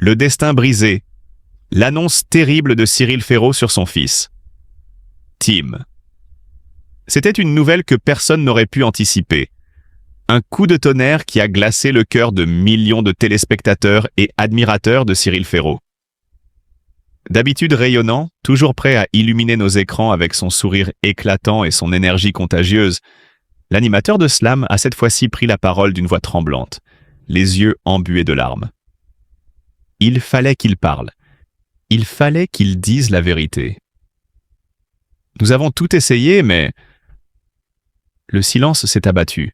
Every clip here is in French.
Le destin brisé. L'annonce terrible de Cyril Ferraud sur son fils. Tim. C'était une nouvelle que personne n'aurait pu anticiper. Un coup de tonnerre qui a glacé le cœur de millions de téléspectateurs et admirateurs de Cyril Ferraud. D'habitude rayonnant, toujours prêt à illuminer nos écrans avec son sourire éclatant et son énergie contagieuse, l'animateur de Slam a cette fois-ci pris la parole d'une voix tremblante, les yeux embués de larmes. Il fallait qu'il parle. Il fallait qu'il dise la vérité. Nous avons tout essayé, mais le silence s'est abattu.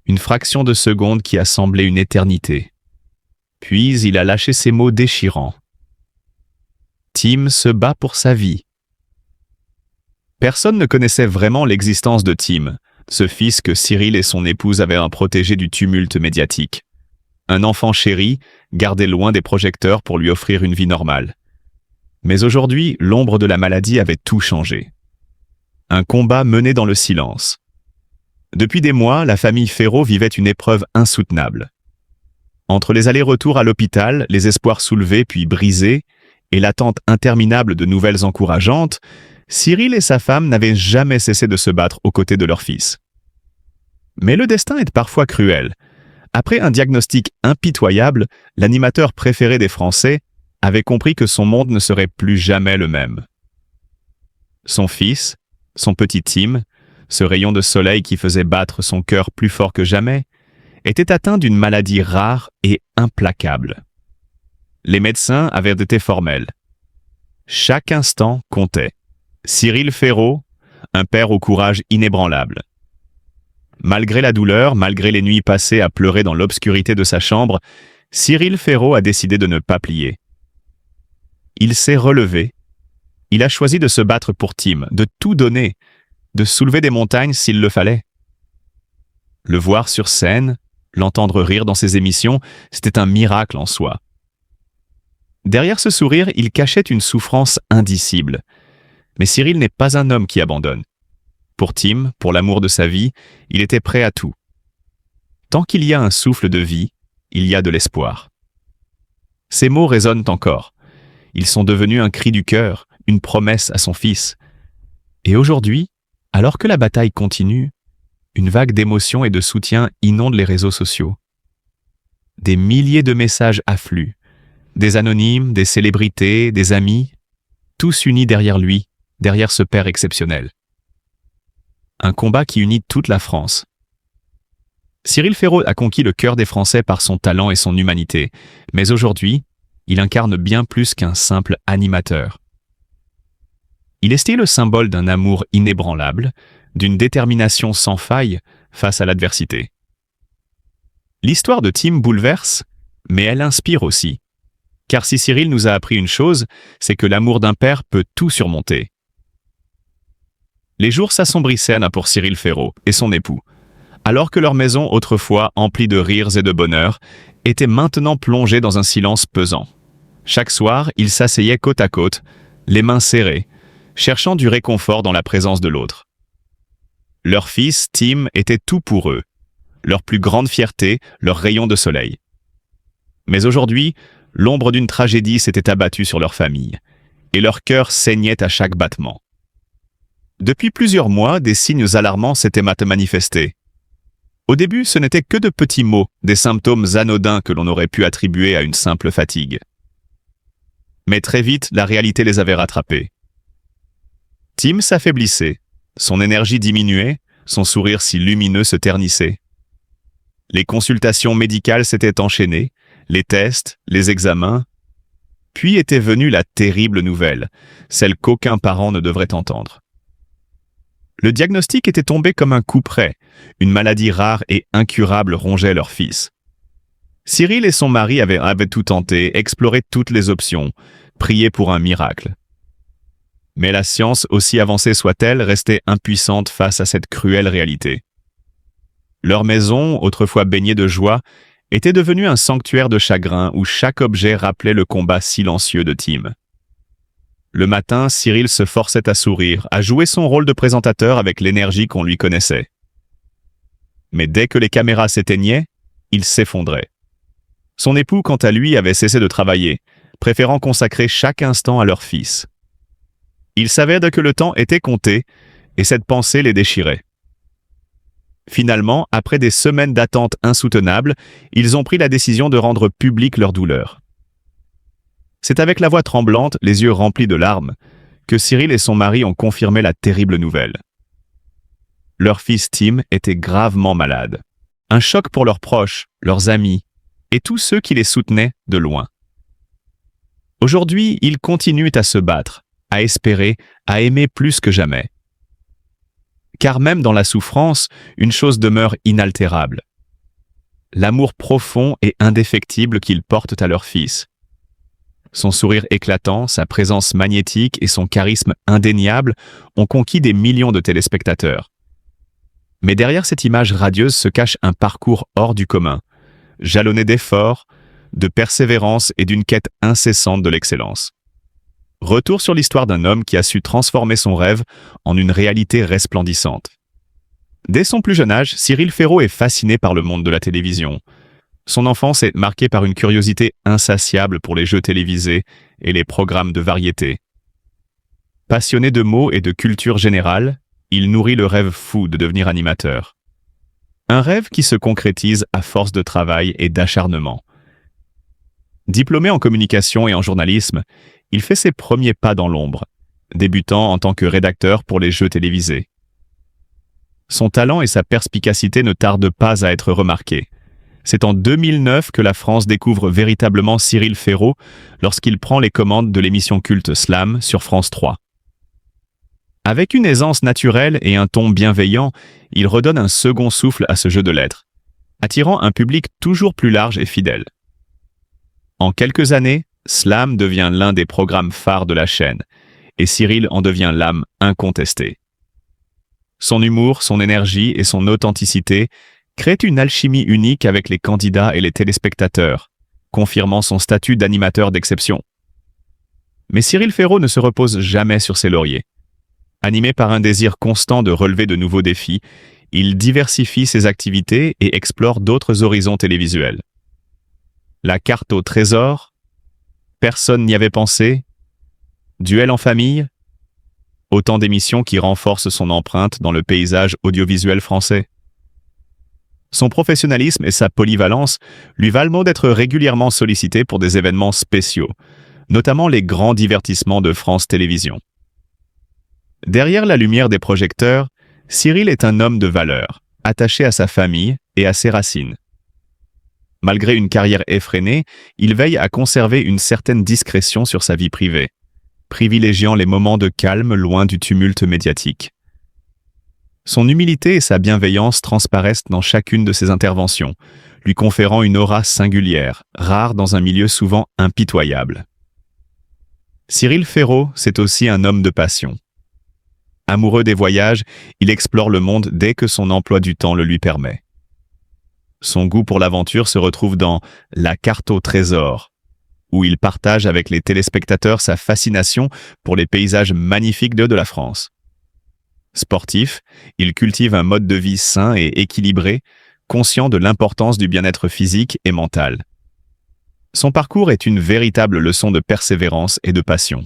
Une fraction de seconde qui a semblé une éternité. Puis il a lâché ces mots déchirants. Tim se bat pour sa vie. Personne ne connaissait vraiment l'existence de Tim, ce fils que Cyril et son épouse avaient protégé du tumulte médiatique. Un enfant chéri, gardé loin des projecteurs pour lui offrir une vie normale. Mais aujourd'hui, l'ombre de la maladie avait tout changé. Un combat mené dans le silence. Depuis des mois, la famille Ferraud vivait une épreuve insoutenable. Entre les allers-retours à l'hôpital, les espoirs soulevés puis brisés, et l'attente interminable de nouvelles encourageantes, Cyril et sa femme n'avaient jamais cessé de se battre aux côtés de leur fils. Mais le destin est parfois cruel. Après un diagnostic impitoyable, l'animateur préféré des Français avait compris que son monde ne serait plus jamais le même. Son fils, son petit Tim, ce rayon de soleil qui faisait battre son cœur plus fort que jamais, était atteint d'une maladie rare et implacable. Les médecins avaient été formels. Chaque instant comptait. Cyril Ferraud, un père au courage inébranlable. Malgré la douleur, malgré les nuits passées à pleurer dans l'obscurité de sa chambre, Cyril Ferraud a décidé de ne pas plier. Il s'est relevé. Il a choisi de se battre pour Tim, de tout donner, de soulever des montagnes s'il le fallait. Le voir sur scène, l'entendre rire dans ses émissions, c'était un miracle en soi. Derrière ce sourire, il cachait une souffrance indicible. Mais Cyril n'est pas un homme qui abandonne. Pour Tim, pour l'amour de sa vie, il était prêt à tout. Tant qu'il y a un souffle de vie, il y a de l'espoir. Ces mots résonnent encore. Ils sont devenus un cri du cœur, une promesse à son fils. Et aujourd'hui, alors que la bataille continue, une vague d'émotions et de soutien inonde les réseaux sociaux. Des milliers de messages affluent. Des anonymes, des célébrités, des amis, tous unis derrière lui, derrière ce père exceptionnel. Un combat qui unit toute la France. Cyril Ferraud a conquis le cœur des Français par son talent et son humanité, mais aujourd'hui, il incarne bien plus qu'un simple animateur. Il est le symbole d'un amour inébranlable, d'une détermination sans faille face à l'adversité. L'histoire de Tim bouleverse, mais elle inspire aussi. Car si Cyril nous a appris une chose, c'est que l'amour d'un père peut tout surmonter. Les jours s'assombrissaient pour Cyril Ferraud et son époux, alors que leur maison, autrefois emplie de rires et de bonheur, était maintenant plongée dans un silence pesant. Chaque soir, ils s'asseyaient côte à côte, les mains serrées, cherchant du réconfort dans la présence de l'autre. Leur fils, Tim, était tout pour eux, leur plus grande fierté, leur rayon de soleil. Mais aujourd'hui, l'ombre d'une tragédie s'était abattue sur leur famille, et leur cœur saignait à chaque battement. Depuis plusieurs mois, des signes alarmants s'étaient manifestés. Au début, ce n'étaient que de petits maux, des symptômes anodins que l'on aurait pu attribuer à une simple fatigue. Mais très vite, la réalité les avait rattrapés. Tim s'affaiblissait, son énergie diminuait, son sourire si lumineux se ternissait. Les consultations médicales s'étaient enchaînées, les tests, les examens. Puis était venue la terrible nouvelle, celle qu'aucun parent ne devrait entendre. Le diagnostic était tombé comme un coup près, une maladie rare et incurable rongeait leur fils. Cyril et son mari avaient tout tenté, exploré toutes les options, prié pour un miracle. Mais la science, aussi avancée soit-elle, restait impuissante face à cette cruelle réalité. Leur maison, autrefois baignée de joie, était devenue un sanctuaire de chagrin où chaque objet rappelait le combat silencieux de Tim. Le matin, Cyril se forçait à sourire, à jouer son rôle de présentateur avec l'énergie qu'on lui connaissait. Mais dès que les caméras s'éteignaient, il s'effondrait. Son époux, quant à lui, avait cessé de travailler, préférant consacrer chaque instant à leur fils. Ils savaient que le temps était compté, et cette pensée les déchirait. Finalement, après des semaines d'attente insoutenables, ils ont pris la décision de rendre publique leur douleur. C'est avec la voix tremblante, les yeux remplis de larmes, que Cyril et son mari ont confirmé la terrible nouvelle. Leur fils Tim était gravement malade. Un choc pour leurs proches, leurs amis, et tous ceux qui les soutenaient de loin. Aujourd'hui, ils continuent à se battre, à espérer, à aimer plus que jamais. Car même dans la souffrance, une chose demeure inaltérable. L'amour profond et indéfectible qu'ils portent à leur fils. Son sourire éclatant, sa présence magnétique et son charisme indéniable ont conquis des millions de téléspectateurs. Mais derrière cette image radieuse se cache un parcours hors du commun, jalonné d'efforts, de persévérance et d'une quête incessante de l'excellence. Retour sur l'histoire d'un homme qui a su transformer son rêve en une réalité resplendissante. Dès son plus jeune âge, Cyril Ferraud est fasciné par le monde de la télévision. Son enfance est marquée par une curiosité insatiable pour les jeux télévisés et les programmes de variété. Passionné de mots et de culture générale, il nourrit le rêve fou de devenir animateur. Un rêve qui se concrétise à force de travail et d'acharnement. Diplômé en communication et en journalisme, il fait ses premiers pas dans l'ombre, débutant en tant que rédacteur pour les jeux télévisés. Son talent et sa perspicacité ne tardent pas à être remarqués. C'est en 2009 que la France découvre véritablement Cyril Ferraud lorsqu'il prend les commandes de l'émission culte Slam sur France 3. Avec une aisance naturelle et un ton bienveillant, il redonne un second souffle à ce jeu de lettres, attirant un public toujours plus large et fidèle. En quelques années, Slam devient l'un des programmes phares de la chaîne, et Cyril en devient l'âme incontestée. Son humour, son énergie et son authenticité créent une alchimie unique avec les candidats et les téléspectateurs, confirmant son statut d'animateur d'exception. Mais Cyril Ferraud ne se repose jamais sur ses lauriers. Animé par un désir constant de relever de nouveaux défis, il diversifie ses activités et explore d'autres horizons télévisuels. La carte au trésor, Personne n'y avait pensé, Duel en famille, autant d'émissions qui renforcent son empreinte dans le paysage audiovisuel français. Son professionnalisme et sa polyvalence lui valent d'être régulièrement sollicité pour des événements spéciaux, notamment les grands divertissements de France Télévisions. Derrière la lumière des projecteurs, Cyril est un homme de valeur, attaché à sa famille et à ses racines. Malgré une carrière effrénée, il veille à conserver une certaine discrétion sur sa vie privée, privilégiant les moments de calme loin du tumulte médiatique. Son humilité et sa bienveillance transparaissent dans chacune de ses interventions, lui conférant une aura singulière, rare dans un milieu souvent impitoyable. Cyril Ferraud, c'est aussi un homme de passion. Amoureux des voyages, il explore le monde dès que son emploi du temps le lui permet. Son goût pour l'aventure se retrouve dans La carte au trésor, où il partage avec les téléspectateurs sa fascination pour les paysages magnifiques de la France. Sportif, il cultive un mode de vie sain et équilibré, conscient de l'importance du bien-être physique et mental. Son parcours est une véritable leçon de persévérance et de passion.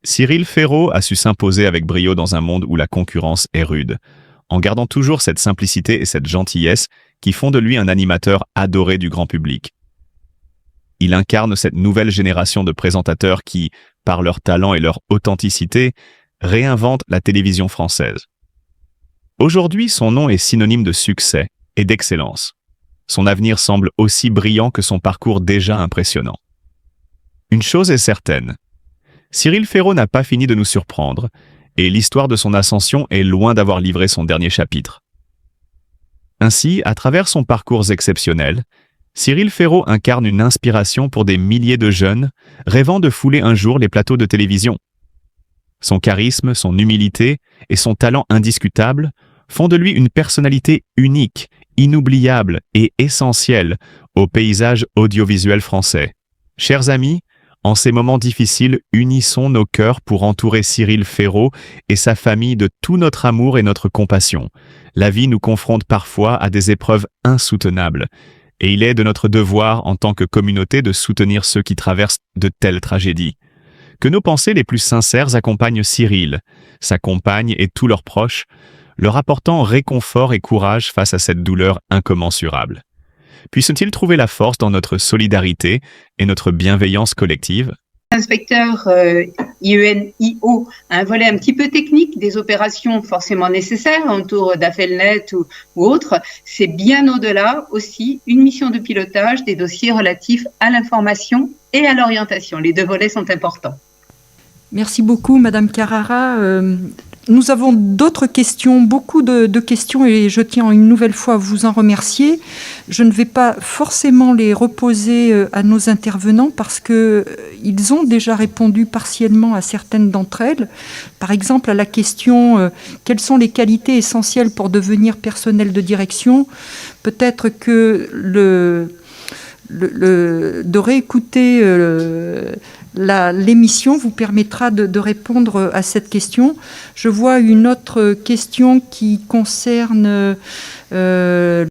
Cyril Ferraud a su s'imposer avec brio dans un monde où la concurrence est rude, en gardant toujours cette simplicité et cette gentillesse qui font de lui un animateur adoré du grand public. Il incarne cette nouvelle génération de présentateurs qui, par leur talent et leur authenticité, réinventent la télévision française. Aujourd'hui, son nom est synonyme de succès et d'excellence. Son avenir semble aussi brillant que son parcours déjà impressionnant. Une chose est certaine, Cyril Ferraud n'a pas fini de nous surprendre, et l'histoire de son ascension est loin d'avoir livré son dernier chapitre. Ainsi, à travers son parcours exceptionnel, Cyril Ferraud incarne une inspiration pour des milliers de jeunes rêvant de fouler un jour les plateaux de télévision. Son charisme, son humilité et son talent indiscutable font de lui une personnalité unique, inoubliable et essentielle au paysage audiovisuel français. Chers amis, en ces moments difficiles, unissons nos cœurs pour entourer Cyril Ferraud et sa famille de tout notre amour et notre compassion. La vie nous confronte parfois à des épreuves insoutenables, Et il est de notre devoir en tant que communauté de soutenir ceux qui traversent de telles tragédies. Que nos pensées les plus sincères accompagnent Cyril, sa compagne et tous leurs proches, leur apportant réconfort et courage face à cette douleur incommensurable. Puissent-ils trouver la force dans notre solidarité et notre bienveillance collective? L'inspecteur IEN-IO a un volet un petit peu technique des opérations forcément nécessaires autour d'Affelnet ou autres. C'est bien au-delà aussi une mission de pilotage des dossiers relatifs à l'information et à l'orientation. Les deux volets sont importants. Merci beaucoup, Madame Carrara. Nous avons d'autres questions, beaucoup de questions, et je tiens une nouvelle fois à vous en remercier. Je ne vais pas forcément les reposer à nos intervenants parce qu'ils ont déjà répondu partiellement à certaines d'entre elles. Par exemple, à la question « Quelles sont les qualités essentielles pour devenir personnel de direction ?» Peut-être que de réécouter l'émission vous permettra de répondre à cette question. Je vois une autre question qui concerne